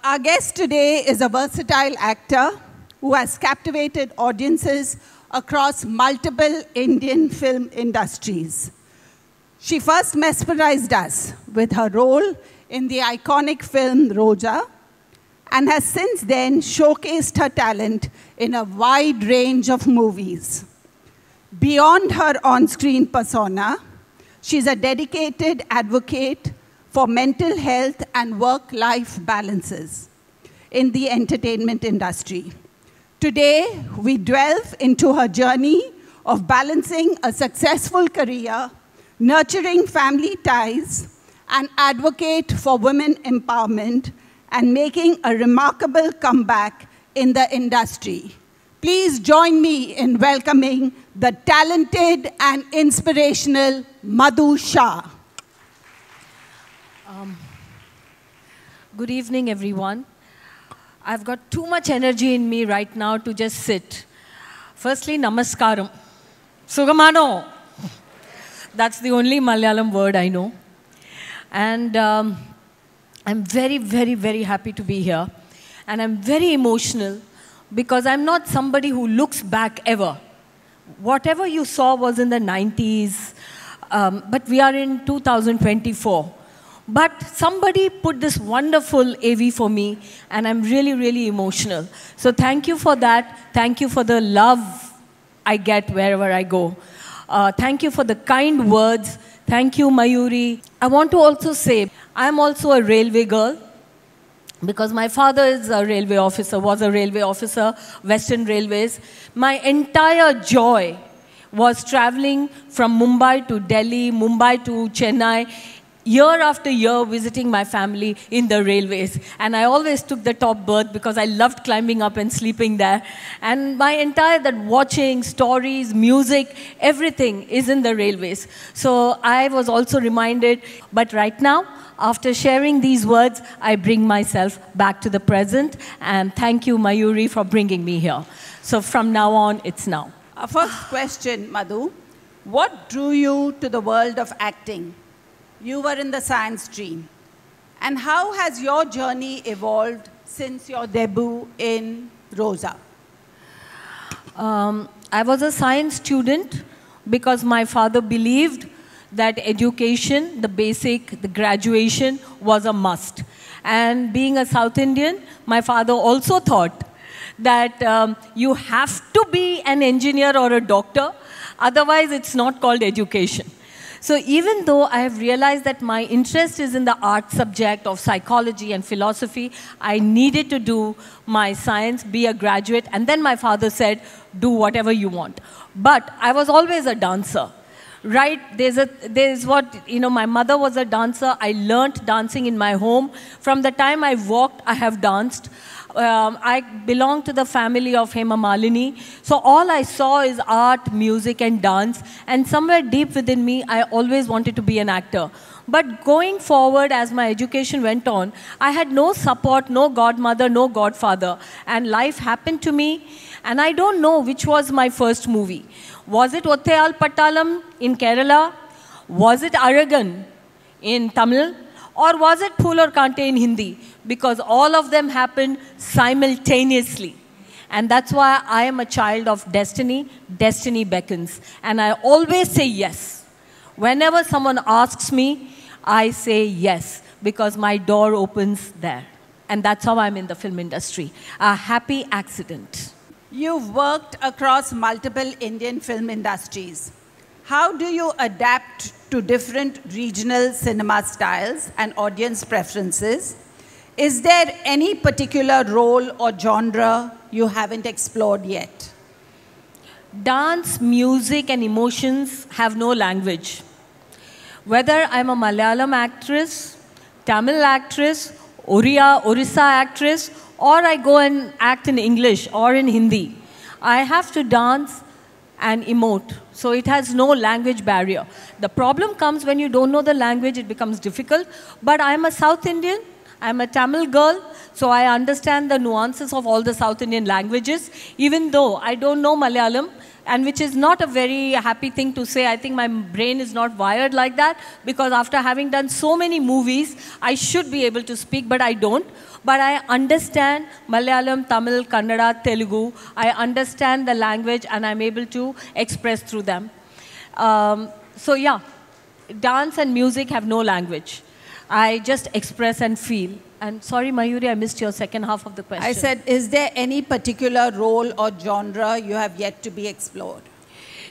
Our guest today is a versatile actor who has captivated audiences across multiple Indian film industries. She first mesmerized us with her role in the iconic film Roja and has since then showcased her talent in a wide range of movies. Beyond her on-screen persona, she's a dedicated advocate for mental health and work-life balances in the entertainment industry. Today, we delve into her journey of balancing a successful career, nurturing family ties, and advocate for women empowerment and making a remarkable comeback in the industry. Please join me in welcoming the talented and inspirational Madhu Shah. Good evening, everyone. I've got too much energy in me right now to just sit. Firstly, namaskaram. Sugamano. That's the only Malayalam word I know. And I'm very, very, very happy to be here. And I'm very emotional because I'm not somebody who looks back ever. Whatever you saw was in the 90s, but we are in 2024. But somebody put this wonderful AV for me, and I'm really, really emotional. So thank you for that. Thank you for the love I get wherever I go. Thank you for the kind words. Thank you, Mayuri. I want to also say, I'm also a railway girl, because my father is a railway officer, was a railway officer, Western Railways. My entire joy was traveling from Mumbai to Delhi, Mumbai to Chennai, year after year visiting my family in the railways. And I always took the top berth because I loved climbing up and sleeping there. And my entire watching, stories, music, everything is in the railways. So I was also reminded, but right now, after sharing these words, I bring myself back to the present. And thank you, Mayuri, for bringing me here. So from now on, it's now. Our first question, Madhu. What drew you to the world of acting? You were in the science stream. And how has your journey evolved since your debut in Roja? I was a science student because my father believed that education, the basic, the graduation was a must. And being a South Indian, my father also thought that you have to be an engineer or a doctor, otherwise it's not called education. So even though I have realized that my interest is in the art subject of psychology and philosophy, I needed to do my science, be a graduate, and then my father said, do whatever you want. But I was always a dancer. Right, there's what, my mother was a dancer. I learnt dancing in my home. From the time I walked, I have danced. I belong to the family of Hema Malini. So all I saw is art, music, and dance. And somewhere deep within me, I always wanted to be an actor. But going forward, as my education went on, I had no support, no godmother, no godfather. And life happened to me. And I don't know which was my first movie. Was it Ottayal Pattalam in Kerala? Was it Aragan in Tamil? Or was it Phool Aur Kante in Hindi? Because all of them happened simultaneously. And that's why I am a child of destiny. Destiny beckons. And I always say yes. Whenever someone asks me, I say yes. Because my door opens there. And that's how I'm in the film industry. A happy accident. You've worked across multiple Indian film industries. How do you adapt to different regional cinema styles and audience preferences? Is there any particular role or genre you haven't explored yet? Dance, music, and emotions have no language. Whether I'm a Malayalam actress, Tamil actress, Orissa actress, or I go and act in English or in Hindi, I have to dance and emote. So it has no language barrier. The problem comes when you don't know the language, it becomes difficult. But I'm a South Indian, I'm a Tamil girl, So I understand the nuances of all the South Indian languages, even though I don't know Malayalam, and which is not a very happy thing to say. I think my brain is not wired like that, because after having done so many movies, I should be able to speak, but I don't. But I understand Malayalam, Tamil, Kannada, Telugu. I understand the language, and I'm able to express through them. So yeah, dance and music have no language. I just express and feel. And sorry, Mayuri, I missed your second half of the question. I said, is there any particular role or genre you have yet to be explored?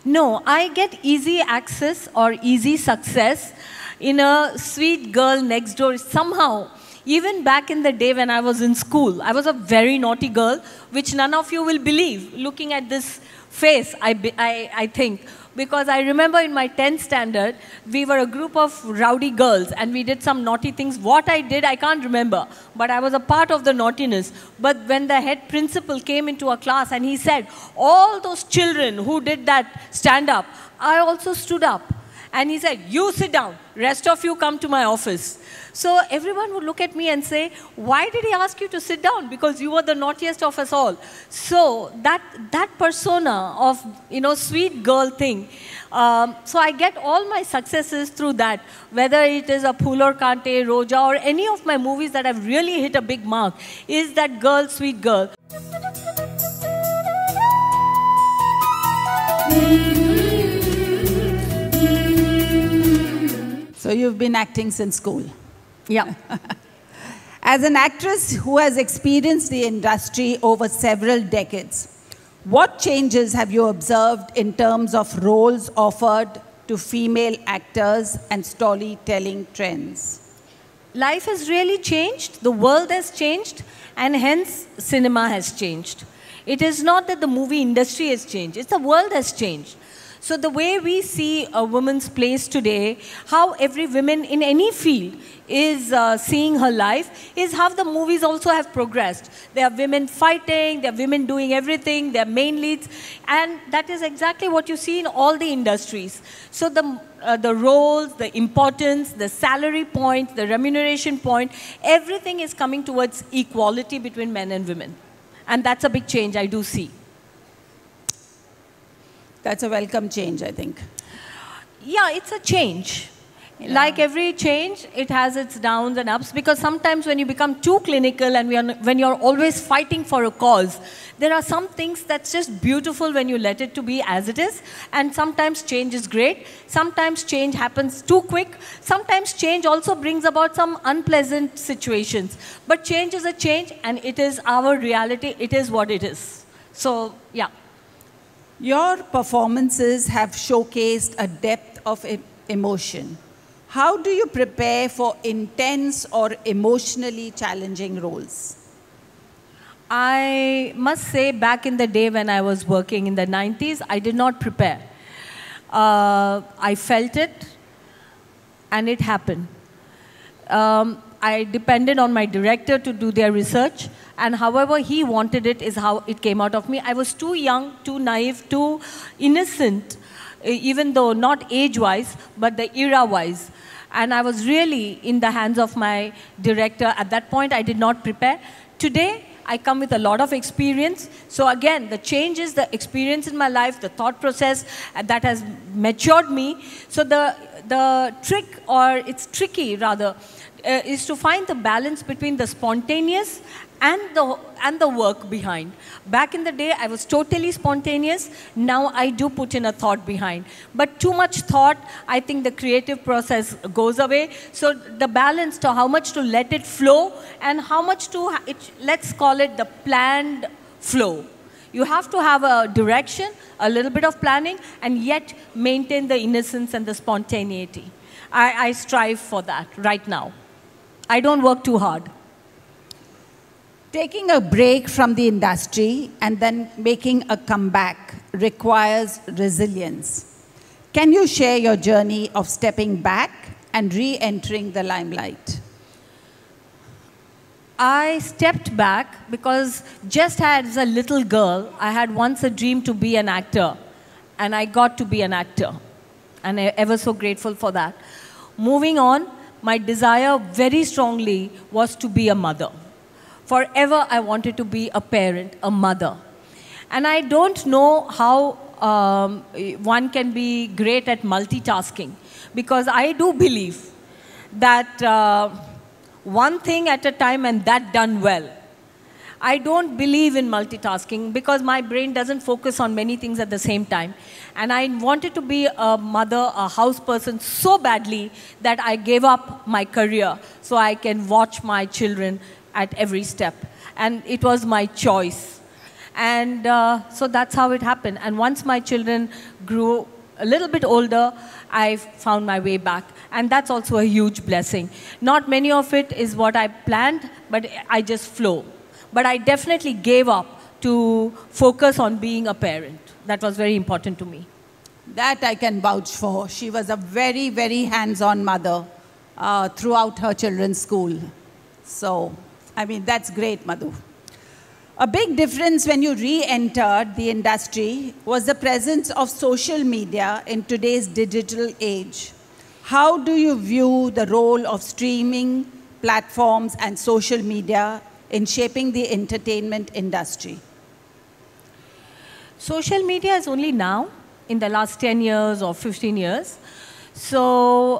No, I get easy access or easy success in a sweet girl next door. Somehow, even back in the day when I was in school, I was a very naughty girl, which none of you will believe, looking at this face, I think. Because I remember in my 10th standard, we were a group of rowdy girls and we did some naughty things. What I did, I can't remember, but I was a part of the naughtiness. But when the head principal came into a class and he said, all those children who did that stand up, I also stood up. And he said, you sit down, rest of you come to my office. So everyone would look at me and say, why did he ask you to sit down? Because you were the naughtiest of us all. So that persona of, sweet girl thing, so I get all my successes through that. Whether it is a Phool Aur Kante, Roja, or any of my movies that have really hit a big mark, is that girl, sweet girl. So you've been acting since school? Yeah. As an actress who has experienced the industry over several decades, what changes have you observed in terms of roles offered to female actors and storytelling trends? Life has really changed, the world has changed, and hence cinema has changed. It is not that the movie industry has changed, it's the world has changed. So the way we see a woman's place today, how every woman in any field is seeing her life, is how the movies also have progressed. There are women fighting, there are women doing everything, there are main leads, and that is exactly what you see in all the industries. So the roles, the importance, the salary point, the remuneration point, everything is coming towards equality between men and women. And that's a big change I do see. That's a welcome change, I think. Yeah, it's a change. Yeah. Like every change, it has its downs and ups, because sometimes when you become too clinical and when you're always fighting for a cause, there are some things that's just beautiful when you let it to be as it is, and sometimes change is great, sometimes change happens too quick, sometimes change also brings about some unpleasant situations. But change is a change, and it is our reality, it is what it is. So, yeah. Your performances have showcased a depth of emotion. How do you prepare for intense or emotionally challenging roles? I must say, back in the day when I was working in the 90s, I did not prepare. I felt it, and it happened. I depended on my director to do their research, and however he wanted it is how it came out of me. I was too young, too naive, too innocent, even though not age-wise, but the era-wise. And I was really in the hands of my director. At that point, I did not prepare. Today, I come with a lot of experience. So again, the change is the experience in my life, the thought process that has matured me. So the trick, or it's tricky rather, is to find the balance between the spontaneous and the work behind. Back in the day, I was totally spontaneous. Now I do put in a thought behind. But too much thought, I think the creative process goes away. So the balance to how much to let it flow and how much to, let's call it the planned flow. You have to have a direction, a little bit of planning, and yet maintain the innocence and the spontaneity. I strive for that right now. I don't work too hard. Taking a break from the industry and then making a comeback requires resilience. Can you share your journey of stepping back and re-entering the limelight? I stepped back because just as a little girl, I had once a dream to be an actor, and I got to be an actor, and I'm ever so grateful for that. Moving on, my desire very strongly was to be a mother. Forever, I wanted to be a parent, a mother. And I don't know how one can be great at multitasking, because I do believe that one thing at a time and that done well. I don't believe in multitasking because my brain doesn't focus on many things at the same time. And I wanted to be a mother, a house person so badly that I gave up my career so I can watch my children at every step. And it was my choice. And so that's how it happened. And once my children grew a little bit older, I found my way back. And that's also a huge blessing. Not many of it is what I planned, but I just flow. But I definitely gave up to focus on being a parent. That was very important to me. That I can vouch for. She was a very, very hands-on mother throughout her children's school. So, I mean, that's great, Madhu. A big difference when you re-entered the industry was the presence of social media in today's digital age. How do you view the role of streaming platforms and social media in shaping the entertainment industry? Social media is only now, in the last 10 years or 15 years. So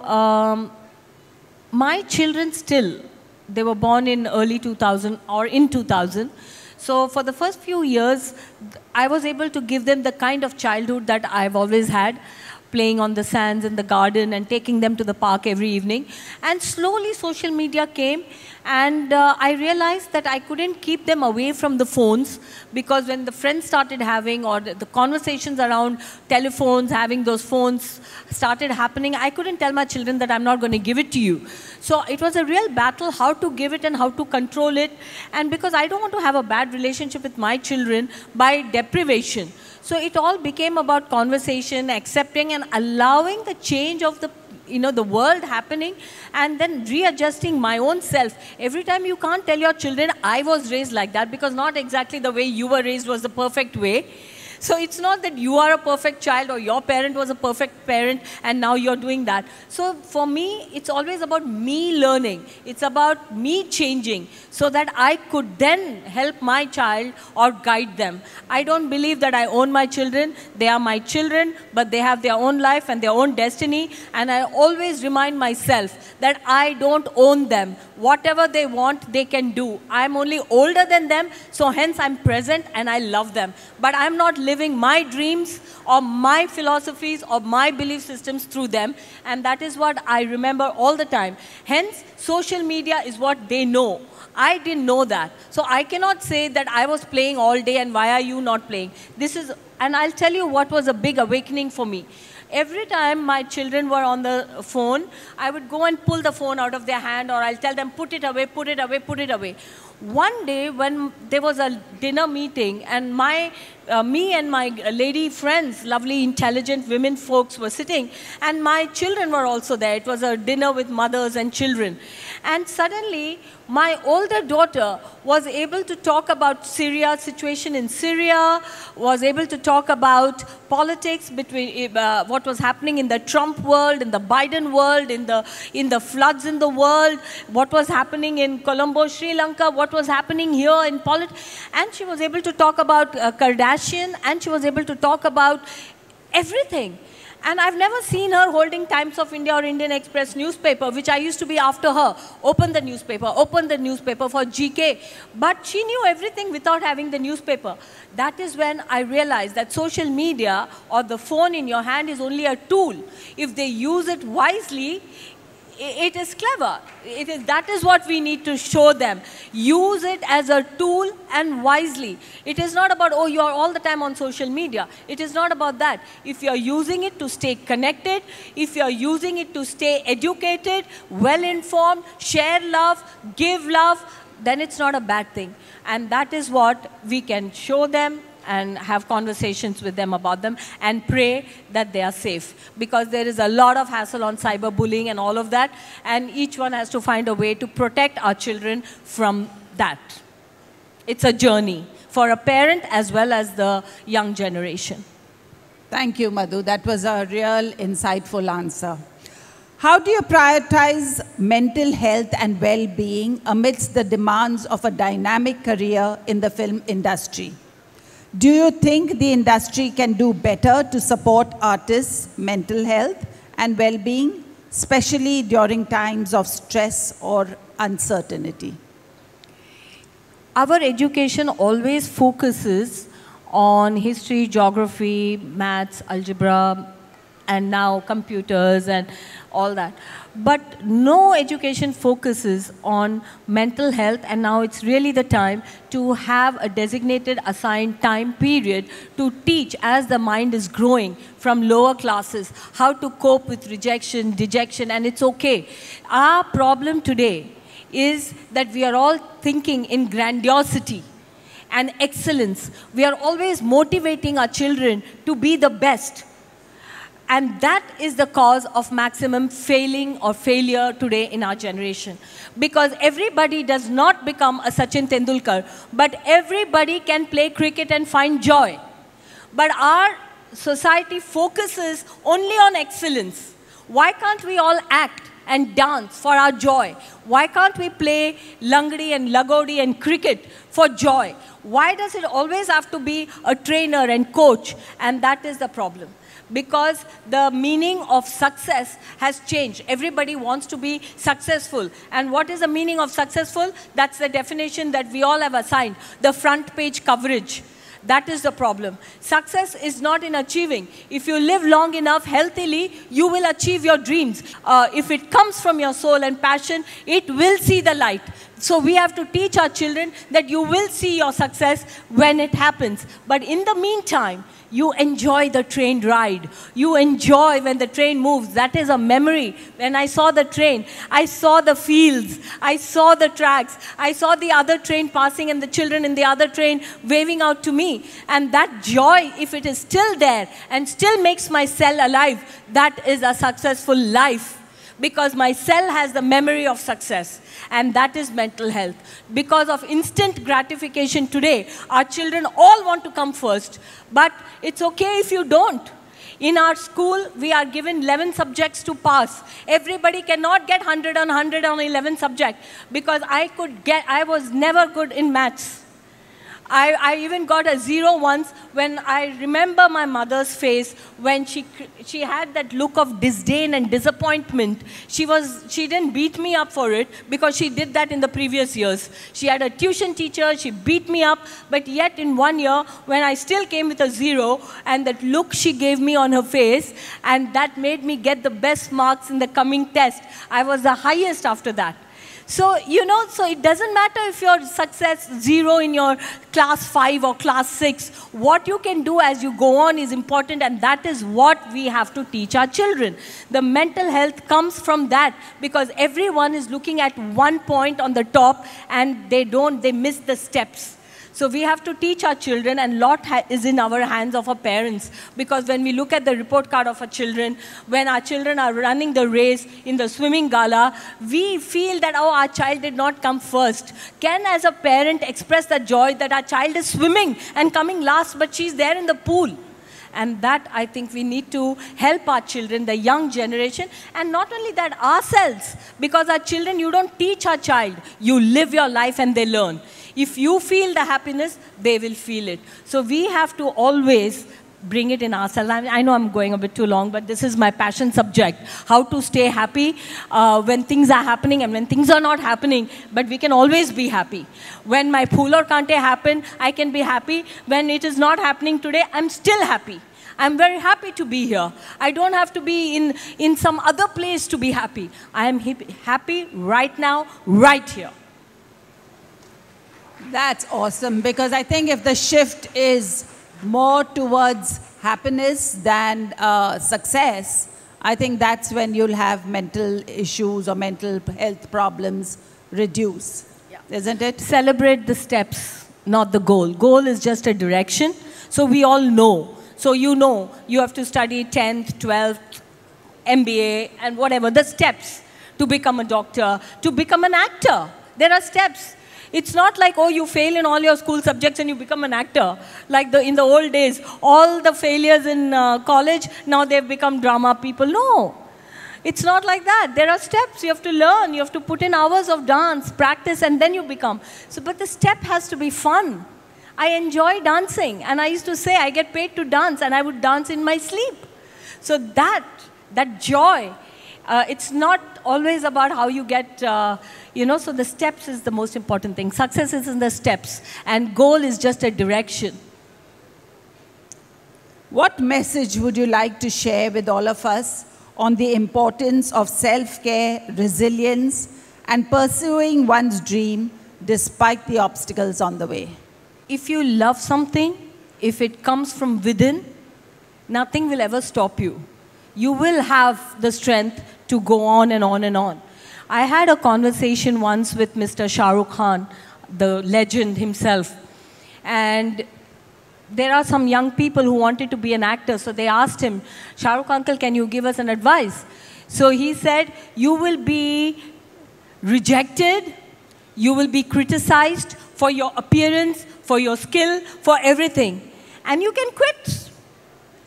my children still, they were born in early 2000 or in 2000. So for the first few years, I was able to give them the kind of childhood that I've always had, playing on the sands in the garden and taking them to the park every evening. And slowly social media came, and I realized that I couldn't keep them away from the phones, because when the friends started having, or the conversations around telephones, having those phones started happening, I couldn't tell my children that I'm not going to give it to you. So it was a real battle how to give it and how to control it. And because I don't want to have a bad relationship with my children by deprivation. So it all became about conversation, accepting and allowing the change of the world happening, and then readjusting my own self. Every time you can't tell your children, I was raised like that, because not exactly the way you were raised was the perfect way. So it's not that you are a perfect child or your parent was a perfect parent and now you're doing that. So for me, it's always about me learning. It's about me changing so that I could then help my child or guide them. I don't believe that I own my children. They are my children, but they have their own life and their own destiny. And I always remind myself that I don't own them. Whatever they want, they can do. I'm only older than them, so hence I'm present and I love them. But I'm not living my dreams or my philosophies or my belief systems through them. And that is what I remember all the time. Hence, social media is what they know. I didn't know that. So I cannot say that I was playing all day and why are you not playing? And I'll tell you what was a big awakening for me. Every time my children were on the phone, I would go and pull the phone out of their hand, or I'll tell them, put it away, put it away, put it away. One day when there was a dinner meeting and me and my lady friends, lovely intelligent women folks were sitting, and my children were also there. It was a dinner with mothers and children. And suddenly my older daughter was able to talk about Syria, situation in Syria, was able to talk about politics between what was happening in the Trump world, in the Biden world, in the floods in the world, what was happening in Colombo, Sri Lanka, what was happening here in politics. And she was able to talk about Kardashian, and she was able to talk about everything. And I've never seen her holding Times of India or Indian Express newspaper, which I used to be after her. Open the newspaper for GK. But she knew everything without having the newspaper. That is when I realized that social media or the phone in your hand is only a tool. If they use it wisely, it is clever. That is what we need to show them. Use it as a tool and wisely. It is not about, oh, you are all the time on social media. It is not about that. If you are using it to stay connected, if you are using it to stay educated, well-informed, share love, give love, then it's not a bad thing. And that is what we can show them and have conversations with them about them and pray that they are safe. Because there is a lot of hassle on cyberbullying and all of that, and each one has to find a way to protect our children from that. It's a journey for a parent as well as the young generation. Thank you, Madhu. That was a real insightful answer. How do you prioritize mental health and well-being amidst the demands of a dynamic career in the film industry? Do you think the industry can do better to support artists' mental health and well-being, especially during times of stress or uncertainty? Our education always focuses on history, geography, maths, algebra, and now computers and all that. But no education focuses on mental health, and now it's really the time to have a designated assigned time period to teach as the mind is growing from lower classes how to cope with rejection, dejection, and it's okay. Our problem today is that we are all thinking in grandiosity and excellence. We are always motivating our children to be the best. And that is the cause of maximum failing or failure today in our generation. Because everybody does not become a Sachin Tendulkar, but everybody can play cricket and find joy. But our society focuses only on excellence. Why can't we all act and dance for our joy? Why can't we play langdi and lagodi and cricket for joy? Why does it always have to be a trainer and coach? And that is the problem. Because the meaning of success has changed. Everybody wants to be successful. And what is the meaning of successful? That's the definition that we all have assigned. The front page coverage. That is the problem. Success is not in achieving. If you live long enough healthily, you will achieve your dreams. If it comes from your soul and passion, it will see the light. So we have to teach our children that you will see your success when it happens. But in the meantime, you enjoy the train ride. You enjoy when the train moves. That is a memory. When I saw the train, I saw the fields. I saw the tracks. I saw the other train passing and the children in the other train waving out to me. And that joy, if it is still there and still makes my cell alive, that is a successful life. Because my cell has the memory of success. And that is mental health. Because of instant gratification today, our children all want to come first. But it's okay if you don't. In our school, we are given 11 subjects to pass. Everybody cannot get 100 on 100 on 11 subjects. Because I was never good in maths. I even got a 0 once when I remember my mother's face when she had that look of disdain and disappointment. She didn't beat me up for it because she did that in the previous years. She had a tuition teacher, she beat me up, but yet in 1 year when I still came with a 0 and that look she gave me on her face and that made me get the best marks in the coming test. I was the highest after that. So, so it doesn't matter if your success 0 in your class 5 or class 6. What you can do as you go on is important, and that is what we have to teach our children. The mental health comes from that because everyone is looking at one point on the top and they miss the steps. So we have to teach our children, and a lot is in our hands of our parents. Because when we look at the report card of our children, when our children are running the race in the swimming gala, we feel that, oh, our child did not come first. Can, as a parent, express the joy that our child is swimming and coming last, but she's there in the pool? And that, I think, we need to help our children, the young generation, and not only that, ourselves. Because our children, you don't teach our child. You live your life and they learn. If you feel the happiness, they will feel it. So we have to always bring it in ourselves. I know I'm going a bit too long, but this is my passion subject. How to stay happy when things are happening and when things are not happening, but we can always be happy. When my Phool Aur Kante happen, I can be happy. When it is not happening today, I'm still happy. I'm very happy to be here. I don't have to be in some other place to be happy. I am happy right now, right here. That's awesome, because I think if the shift is more towards happiness than success, I think that's when you'll have mental issues or mental health problems reduce, isn't it? Celebrate the steps, not the goal. Goal is just a direction, so we all know. So you know you have to study 10th, 12th, MBA, and whatever, the steps to become a doctor, to become an actor. There are steps. It's not like, oh, you fail in all your school subjects and you become an actor. Like in the old days, all the failures in college, now they've become drama people. No. It's not like that. There are steps. You have to learn. You have to put in hours of dance, practice, and then you become. So, but the step has to be fun. I enjoy dancing. And I used to say, I get paid to dance, and I would dance in my sleep. So that joy, it's not always about how you get, so the steps is the most important thing. Success is in the steps, and goal is just a direction. What message would you like to share with all of us on the importance of self-care, resilience, and pursuing one's dream despite the obstacles on the way? If you love something, if it comes from within, nothing will ever stop you. You will have the strength to go on and on and on. I had a conversation once with Mr. Shah Rukh Khan, the legend himself. And there are some young people who wanted to be an actor, so they asked him, Shah Rukh uncle, can you give us an advice? So he said, you will be rejected, you will be criticized for your appearance, for your skill, for everything. And you can quit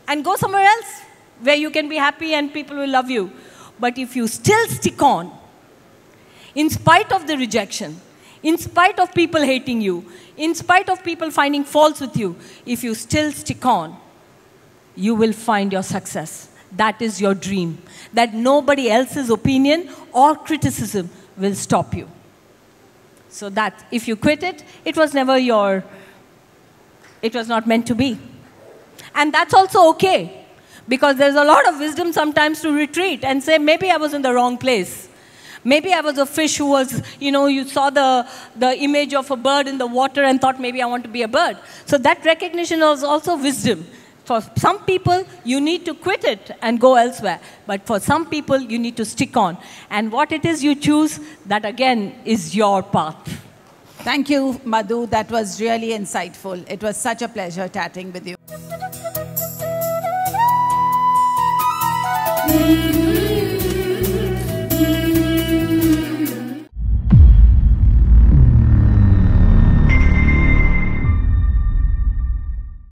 and go somewhere else where you can be happy and people will love you. But if you still stick on, in spite of the rejection, in spite of people hating you, in spite of people finding faults with you, if you still stick on, you will find your success. That is your dream. That nobody else's opinion or criticism will stop you. So that if you quit it, it was never it was not meant to be. And that's also okay. Because there's a lot of wisdom sometimes to retreat and say, maybe I was in the wrong place. Maybe I was a fish who was, you saw the image of a bird in the water and thought, maybe I want to be a bird. So that recognition is also wisdom. For some people, you need to quit it and go elsewhere. But for some people, you need to stick on. And what it is you choose, that again is your path. Thank you, Madhu. That was really insightful. It was such a pleasure chatting with you.